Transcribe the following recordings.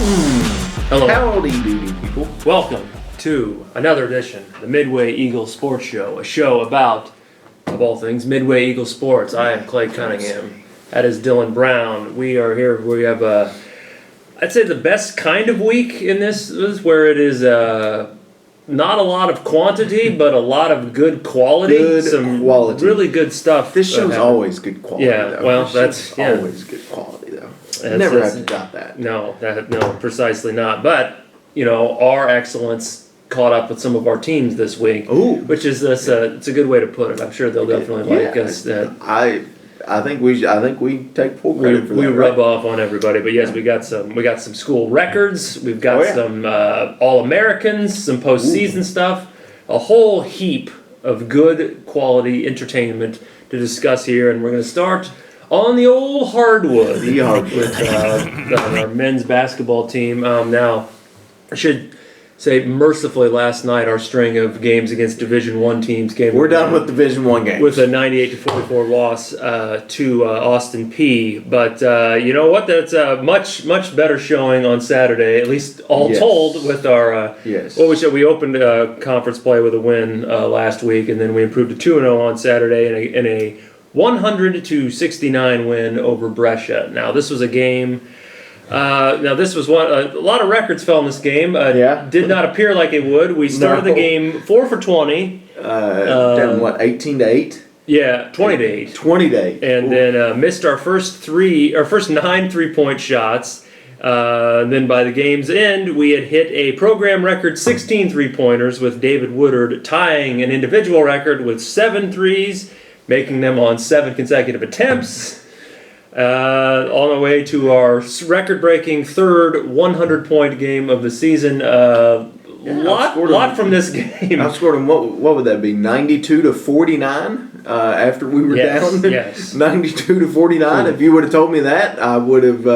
Hello. Howdy doody, people. Welcome to another edition of the Midway Eagles Sports Show, a show about, of all things, Midway Eagles Sports. I am Clay Cunningham. That is Dylan Brown. We are here. We have I'd say the best kind of week in this is where it is not a lot of quantity, but a lot of good quality. Some quality. Really good stuff. This show's always good quality. Yeah, though. well, this show's always good quality, though. Never have to doubt that. No, precisely not. But our excellence caught up with some of our teams this week. Ooh. Which is this. It's a good way to put it. I'm sure they'll definitely like us. I think we take full credit for that. We rub off on everybody, but yes, we got some school records. We've got some All-Americans, some postseason stuff, a whole heap of good quality entertainment to discuss here, and we're going to start on the old hardwood with our men's basketball team. Now, I should say, mercifully, last night our string of games against Division I teams came. We're done with Division I games with a 98-44 loss to Austin P. But you know what? That's a much better showing on Saturday, at least all told. With our we opened conference play with a win last week, and then we improved to 2-0 on Saturday in a 100-69 win over Brescia. Now this was a game. This was one. A lot of records fell in this game. Did not appear like it would. We started the game 4 for 20. Down 18-8. Yeah, 20-8. 20-8. And then missed our first 9 3-point shots. Then by the game's end, we had hit a program record 16 3-pointers, with David Woodard tying an individual record with 7 threes, making them on 7 consecutive attempts. On the way to our record-breaking third 100-point game of the season. Lot from this game. I scored them. What would that be? 92-49 after we were down. Yes. 92-49. If you would have told me that, I would have.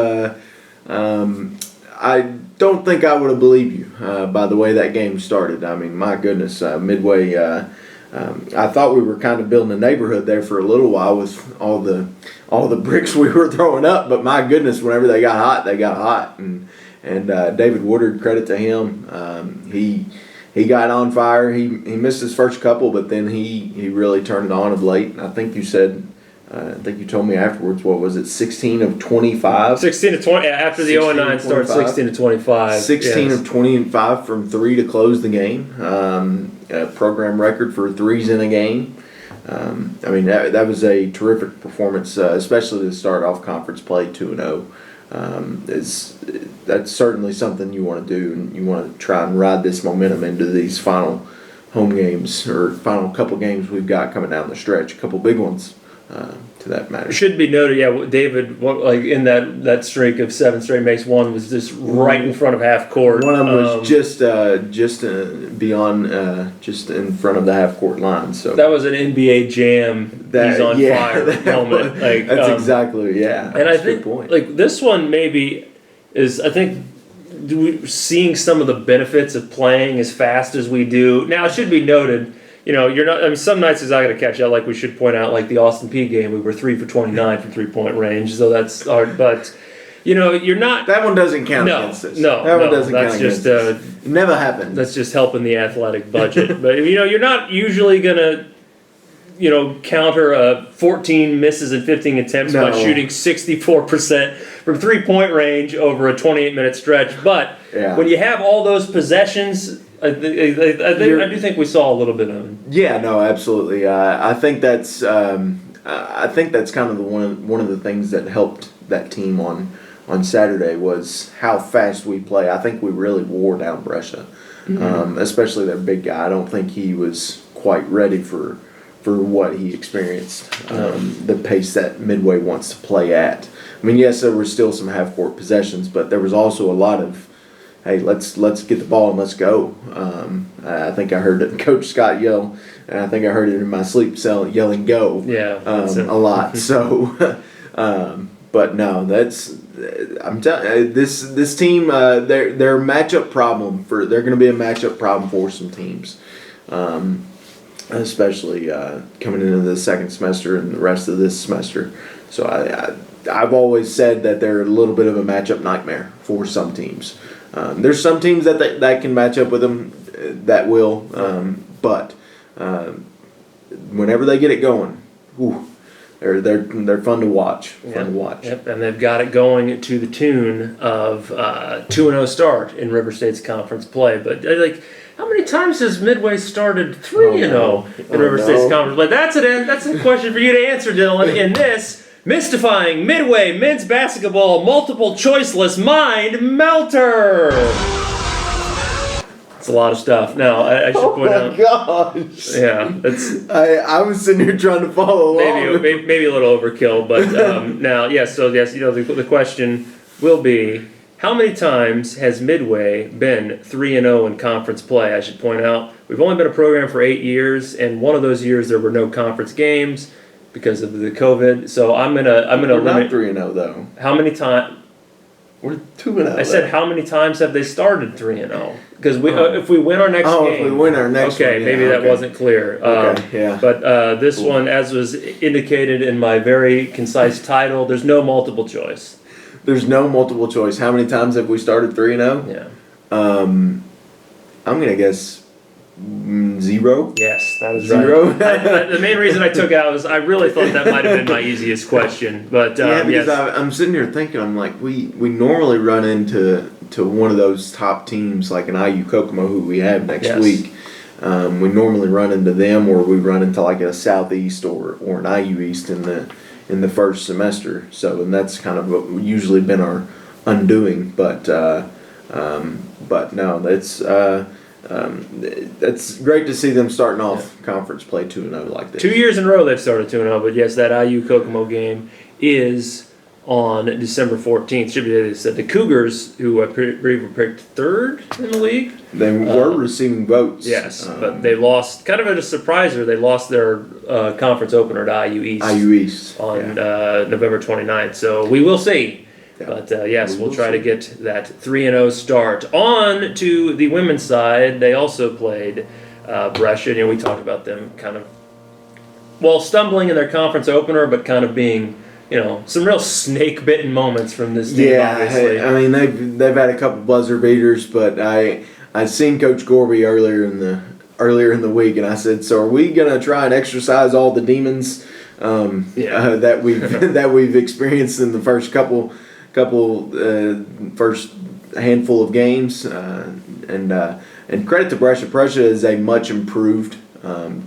I don't think I would have believed you by the way that game started. I mean, my goodness, Midway. I thought we were kind of building a neighborhood there for a little while with all the bricks we were throwing up, but my goodness, whenever they got hot, and David Woodard, credit to him, he got on fire. He missed his first couple, but then he really turned it on of late. And I think you said. I think you told me afterwards, what was it, 16 of 25? 16 of 20, after the 0-9 start, 16 of 25. 16 of 25 from 3 to close the game. A program record for threes in a game. I mean, that was a terrific performance, especially to start off conference play 2-0. That's certainly something you want to do, and you want to try and ride this momentum into these final home games, or final couple games we've got coming down the stretch, a couple big ones. To that matter. It should be noted, David, in that streak of 7 straight makes one was just right in front of half court. One of them was just beyond, just in front of the half court line. So that was an NBA Jam. He's on fire helmet. That's exactly And I think this one maybe is seeing some of the benefits of playing as fast as we do. Now it should be noted. You're not. I mean, some nights is not going to catch up. Like we should point out, like the Austin P game, we were 3 for 29 from 3-point range. So that's hard. But you're not. That one doesn't count against us. No, that one doesn't count against us. It never happened. That's just helping the athletic budget. But you're not usually going to, counter 14 misses and 15 attempts by shooting 64% from 3-point range over a 28-minute stretch. But when you have all those possessions. I do think we saw a little bit of it. Yeah, no, absolutely. I think that's kind of one of the things that helped that team on Saturday was how fast we play. I think we really wore down Brescia, especially their big guy. I don't think he was quite ready for what he experienced, the pace that Midway wants to play at. I mean, yes, there were still some half-court possessions, but there was also a lot of, hey, let's get the ball and let's go. I think I heard Coach Scott yell, and I think I heard it in my sleep yelling "go" a lot. So, but no, I'm telling you, this team, they're a matchup problem they're going to be a matchup problem for some teams. especially coming into the second semester and the rest of this semester. So I've always said that they're a little bit of a matchup nightmare for some teams. There's some teams that can match up with them that will, but whenever they get it going, they're fun to watch. Fun to watch. Yep, and they've got it going to the tune of 2-0 start in River State's conference play. But how many times has Midway started 3-0 in River State's conference play? That's a question for you to answer, Dylan. In this mystifying Midway men's basketball multiple choiceless mind melter. It's a lot of stuff. Now, I should point out. Oh my gosh! Yeah, that's. I was sitting here trying to follow along. Maybe a little overkill, but now, yes. So yes, the question will be: how many times has Midway been 3-0 in conference play? I should point out we've only been a program for 8 years, and one of those years there were no conference games because of the COVID. So I'm gonna We're limit not 3-0 though. how many times. We're 2-0. I said, how many times have they started 3-0? Because if we win our next game. if we win our next okay, one, maybe that wasn't clear. Yeah. But this one, as was indicated in my very concise title, there's no multiple choice. There's no multiple choice. How many times have we started 3-0? Yeah. I'm gonna guess 0. Yes, that is 0. Right. The main reason I took out was I really thought that might have been my easiest question. But because yes. I'm sitting here thinking, I'm like, we normally run into one of those top teams like an IU Kokomo who we have next week. We normally run into them, or we run into like a Southeast or an IU East in the first semester. So, and that's kind of what usually been our undoing. But no, that's great to see them starting off conference play 2-0 like this. 2 years in a row they've started 2-0, but yes, that IU Kokomo game is on December 14th. Should be said the Cougars, who I believe were picked third in the league. They were receiving votes. Yes, but they lost, kind of at a surpriser, they lost their conference opener to IU East. IU East. On November 29th, so we will see. Yeah. But yes, we'll try to get that 3-0 start. On to the women's side, they also played Brescia. We talked about them kind of, stumbling in their conference opener, but kind of being, some real snake-bitten moments from this team, obviously. I mean, they've had a couple buzzer beaters, but I seen Coach Gorby earlier in the week, and I said, so are we going to try and exercise all the demons that we've experienced in the first first handful of games, and credit to Brescia. Brescia is a much improved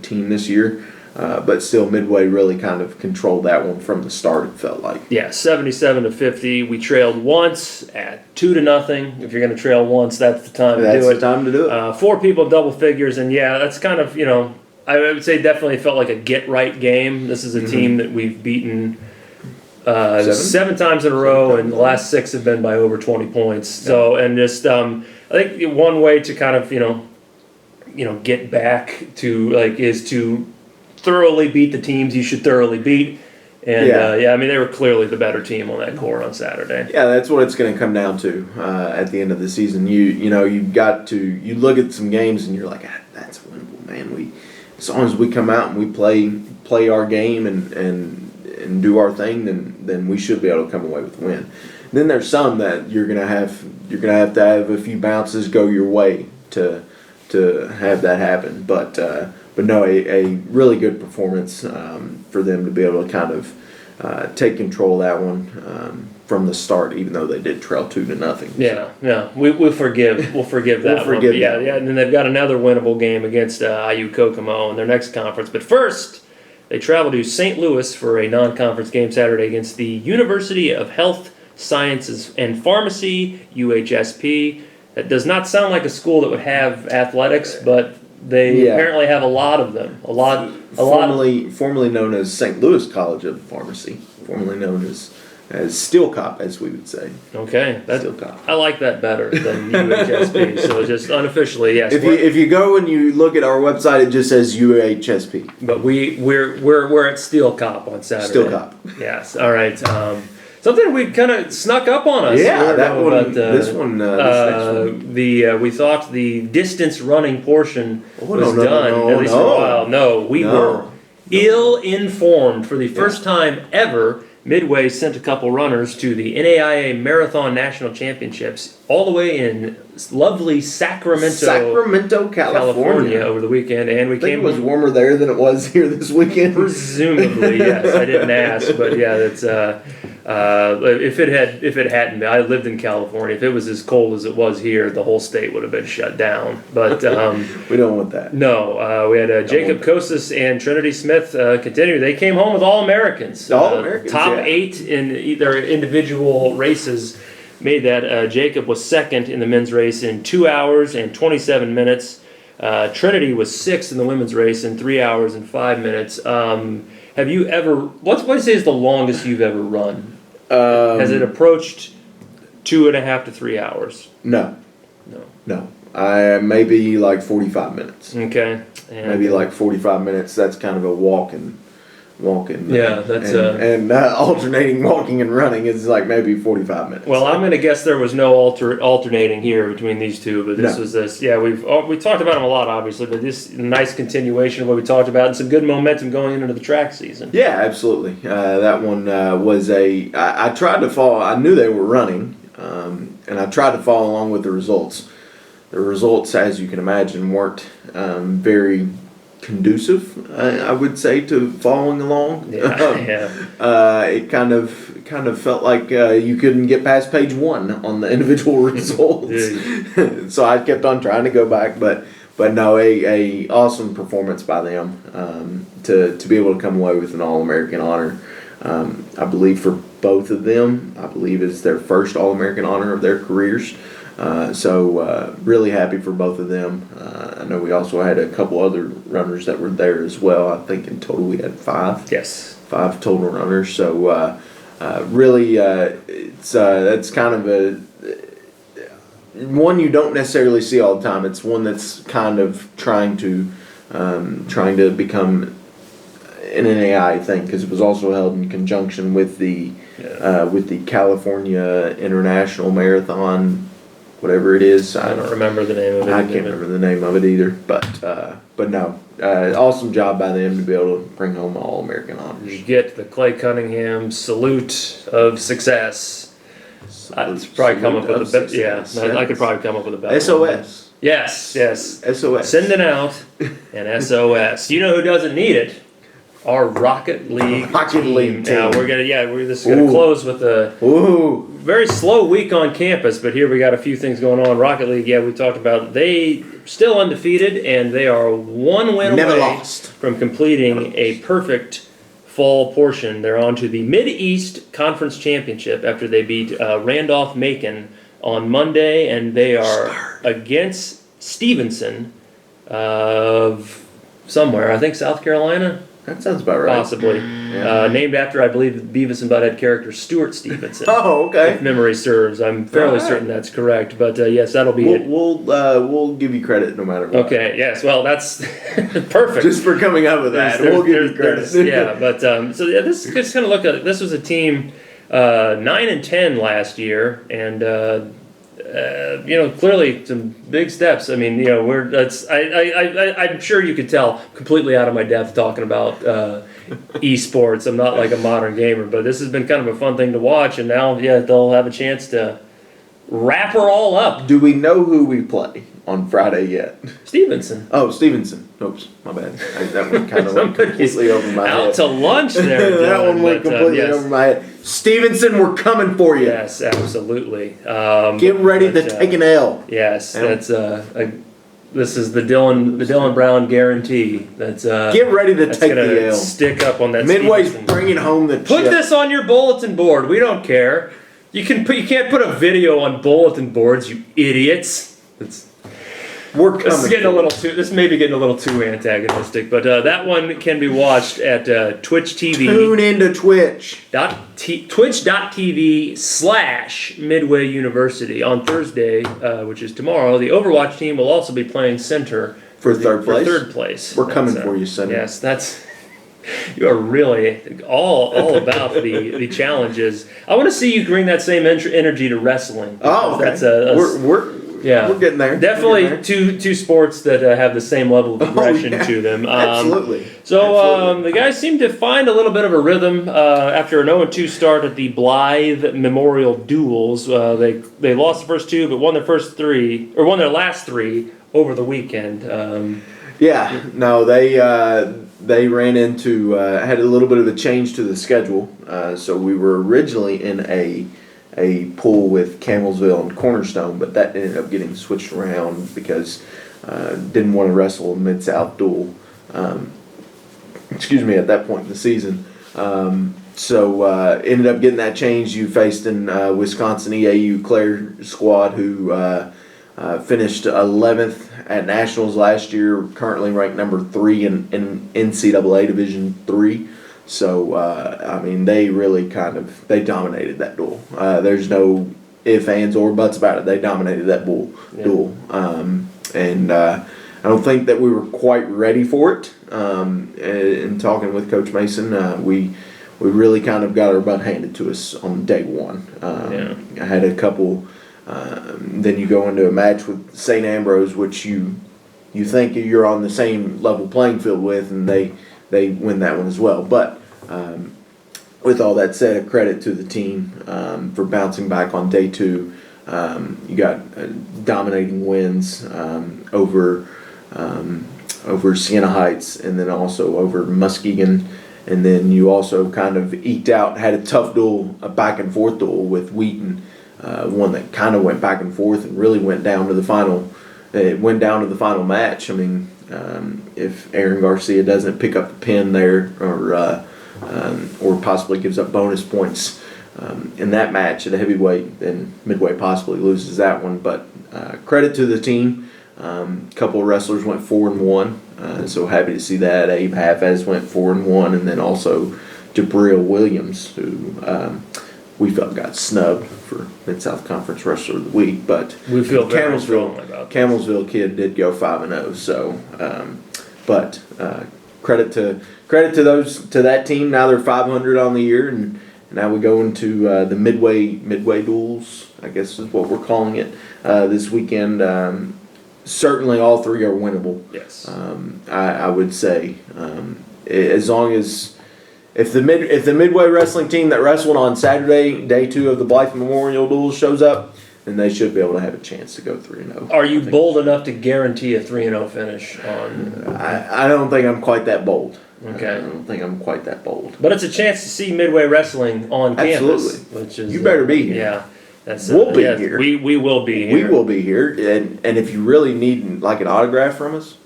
team this year, but still Midway really kind of controlled that one from the start. It felt like 77-50. We trailed once at 2-0. If you're going to trail once, that's the time to do it. That's the time to do it. 4 people double figures, and that's kind of I would say definitely felt like a get right game. This is a team that we've beaten 7 times in a row, and the last 6 have been by over 20 points. So, and just I think one way to kind of get back to is to thoroughly beat the teams you should thoroughly beat. And I mean, they were clearly the better team on that court on Saturday. Yeah, that's what it's going to come down to at the end of the season. You look at some games and you're like, that's winnable, man. As long as we come out and we play our game and do our thing, then we should be able to come away with a win. Then there's some that you're gonna have to have a few bounces go your way to have that happen. But no, a really good performance for them to be able to kind of take control of that one from the start, even though they did trail 2-0. Yeah. We'll forgive. We'll forgive that. Yeah. And then they've got another winnable game against IU Kokomo in their next conference. But first, they travel to St. Louis for a non-conference game Saturday against the University of Health Sciences and Pharmacy, UHSP. That does not sound like a school that would have athletics, but they apparently have a lot of them. Formerly known as St. Louis College of Pharmacy, formerly known as Steel Cop, as we would say. Okay, Steel Cop. I like that better than UHSP. So just unofficially, yes. If you go and you look at our website, it just says UHSP. But we're at Steel Cop on Saturday. Steel Cop. Yes. All right. Something we kind of snuck up on us. Yeah, that one. About, this next one. We thought the distance running portion was no, done, at least for a while. No, we were ill-informed. For the first time ever, Midway sent a couple runners to the NAIA Marathon National Championships all the way in lovely Sacramento, California over the weekend, and we I think it was warmer there than it was here this weekend. Presumably, yes. I didn't ask, but yeah, that's if it hadn't been, I lived in California. If it was as cold as it was here, the whole state would have been shut down. But we don't want that. No, we had Jacob Kocis and Trinity Smith continue. They came home with All-Americans. Top 8 in their individual races. Made that. Jacob was second in the men's race in 2 hours and 27 minutes. Trinity was 6th in the women's race in 3 hours and 5 minutes. Have you ever? What do you say is the longest you've ever run? Has it approached 2.5 to 3 hours? No. Maybe like 45 minutes. Okay. And maybe like 45 minutes. That's kind of a walking. Yeah, that's and alternating walking and running is like maybe 45 minutes. Well, I'm going to guess there was no alternating here between these two, but this was this. Yeah, we talked about them a lot, obviously, but this nice continuation of what we talked about and some good momentum going into the track season. Yeah, absolutely. That one was I tried to follow. I knew they were running, and I tried to follow along with the results. The results, as you can imagine, weren't very conducive, I would say, to following along. It kind of felt like you couldn't get past page 1 on the individual results. So I kept on trying to go back, but no, a awesome performance by them to be able to come away with an All-American honor. I believe for both of them, I believe it's their first All-American honor of their careers. So really happy for both of them. I know we also had a couple other runners that were there as well. I think in total we had 5. Yes. 5 total runners. So really, that's kind of a one you don't necessarily see all the time. It's one that's kind of trying to become an NAIA thing, because it was also held in conjunction with the California International Marathon. Whatever it is, I don't remember the name of it. I can't remember the name of it either. But no, awesome job by them to be able to bring home All-American honors. You get the Clay Cunningham salute of success. I could probably come up with a better. Yeah, I could probably come up with a better. SOS. Yes. SOS. Sending out an SOS. You know who doesn't need it? Our Rocket League team. Now we're gonna close with a very slow week on campus, but here we got a few things going on. Rocket League, we talked about, they still undefeated, and they are 1 win away from completing a perfect fall portion. They're on to the Mid-East Conference Championship after they beat Randolph-Macon on Monday, and they are against Stevenson of somewhere, I think South Carolina. That sounds about right. Possibly. Named after, I believe, Beavis and Butthead character Stuart Stevenson. Oh, okay. If memory serves. I'm fairly certain that's correct. But yes, that'll be it. We'll give you credit no matter what. Okay, yes. Well, that's perfect. Just for coming up with that. We'll give you credit. This just kind of look at it. This was a team 9-10 last year, and clearly some big steps. I mean, I'm sure you could tell completely out of my depth talking about eSports. I'm not like a modern gamer, but this has been kind of a fun thing to watch, and now, they'll have a chance to wrap her all up. Do we know who we play on Friday yet? Stevenson. Oh, Stevenson. Oops, my bad. That one kind of went completely over my head. Out to lunch there. That one went completely over my head. Stevenson, we're coming for you. Yes, absolutely. Get ready to take an L. Yes, that's this is the Dylan Brown guarantee. That's get ready to take the L. Stick up on that. Midway's Stevenson. Bringing home the chip. Put this on your bulletin board. We don't care. You can't put a video on bulletin boards, you idiots. We're coming. This may be getting a little too antagonistic, but that one can be watched at Twitch TV. Tune into Twitch. Twitch.tv/Midway University on Thursday, which is tomorrow. The Overwatch team will also be playing center for third place. For third place. We're coming for you, Center. Yes, that's You are really all about the challenges. I want to see you bring that same energy to wrestling. Oh, okay. That's we're getting there. Definitely two sports that have the same level of aggression to them. Absolutely. So Absolutely. the guys seem to find a little bit of a rhythm after an 0-2 start at the Blythe Memorial Duels. They lost the first two, but won their last three over the weekend. They ran into had a little bit of a change to the schedule. So we were originally in a pool with Camelsville and Cornerstone, but that ended up getting switched around because didn't want to wrestle a Mid-South duel. At that point in the season. Ended up getting that changed. You faced in Wisconsin EAU Clare squad who finished 11th at Nationals last year, currently ranked number 3 in NCAA Division III. So, they really they dominated that duel. There's no ifs, ands, or buts about it. They dominated that duel. I don't think that we were quite ready for it. In talking with Coach Mason, we really kind of got our butt handed to us on day one. I had a couple. Then you go into a match with St. Ambrose, which you think you're on the same level playing field with, and they win that one as well. But with all that said, a credit to the team for bouncing back on day two. You got dominating wins over Siena Heights, and then also over Muskegon. And then you also kind of eked out, had a tough duel, a back and forth duel with Wheaton. One that kind of went back and forth and really went down to the final. It went down to the final match. If Aaron Garcia doesn't pick up the pin there, or possibly gives up bonus points in that match at a heavyweight, then Midway possibly loses that one. But credit to the team. A couple of wrestlers went 4-1, so happy to see that. Abe Hafez went 4-1, and then also Jabril Williams, who we felt got snubbed for Mid-South Conference Wrestler of the Week, but we feel very strongly about that. Camelsville kid did go 5-0. So, credit to that team. Now they're 500 on the year, and now we go into the Midway duels, I guess is what we're calling it, this weekend. Certainly, all three are winnable. Yes, I would say as long as. If the Midway wrestling team that wrestled on Saturday, day 2 of the Blythe Memorial Duels, shows up, then they should be able to have a chance to go 3-0. Are you bold enough to guarantee a 3-0 finish on? I don't think I'm quite that bold. Okay. I don't think I'm quite that bold. But it's a chance to see Midway wrestling on campus. Absolutely. Which is, you better be here. Yeah. We'll be here. We will be here. We will be here. And if you really need like an autograph from us,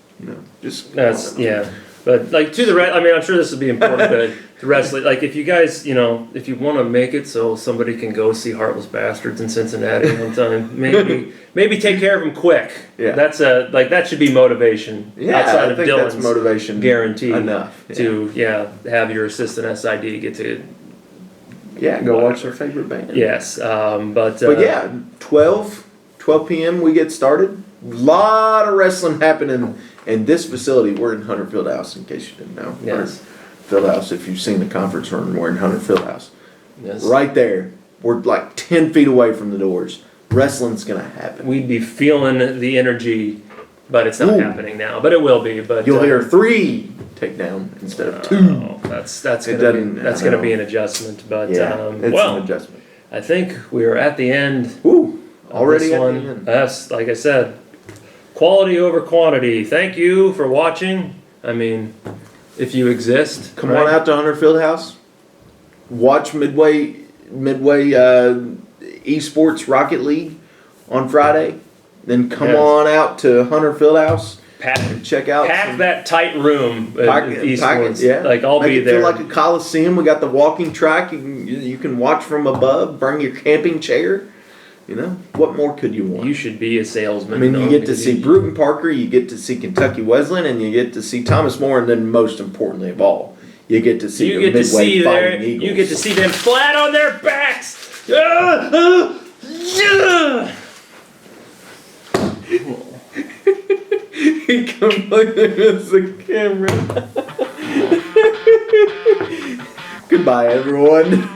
just But to the I'm sure this would be important to wrestling. Like if you guys, if you want to make it so somebody can go see Heartless Bastards in Cincinnati one time, maybe take care of them quick. Yeah. That's that should be motivation. Yeah, outside of I think Dylan's that's motivation guaranteed enough. To have your assistant SID get to go watch their favorite band. Yes, but 12 p.m. we get started. Lot of wrestling happening in this facility. We're in Hunter Fieldhouse, in case you didn't know. Yes. Fieldhouse, if you've seen the conference room, we're in Hunter Fieldhouse. Yes. Right there. We're like 10 feet away from the doors. Wrestling's going to happen. We'd be feeling the energy, but it's not happening now. But it will be. But you'll hear 3 takedown instead of 2. That's gonna be an adjustment. But it's an adjustment. I think we are at the end. Already at the end. Yes, like I said, quality over quantity. Thank you for watching. If you exist, come on out to Hunter Fieldhouse. Watch Midway eSports Rocket League on Friday. Then come on out to Hunter Fieldhouse. Check out. Pack that tight room. eSports. I'll be there. Feel like a coliseum. We got the walking track. You can watch from above. Bring your camping chair. What more could you want? You should be a salesman. You get to see Bruton Parker, you get to see Kentucky Wesleyan, and you get to see Thomas More, and then most importantly of all, you get to see Midway Fighting Eagles. You get to see them flat on their backs. He comes like this, the camera. Goodbye, everyone.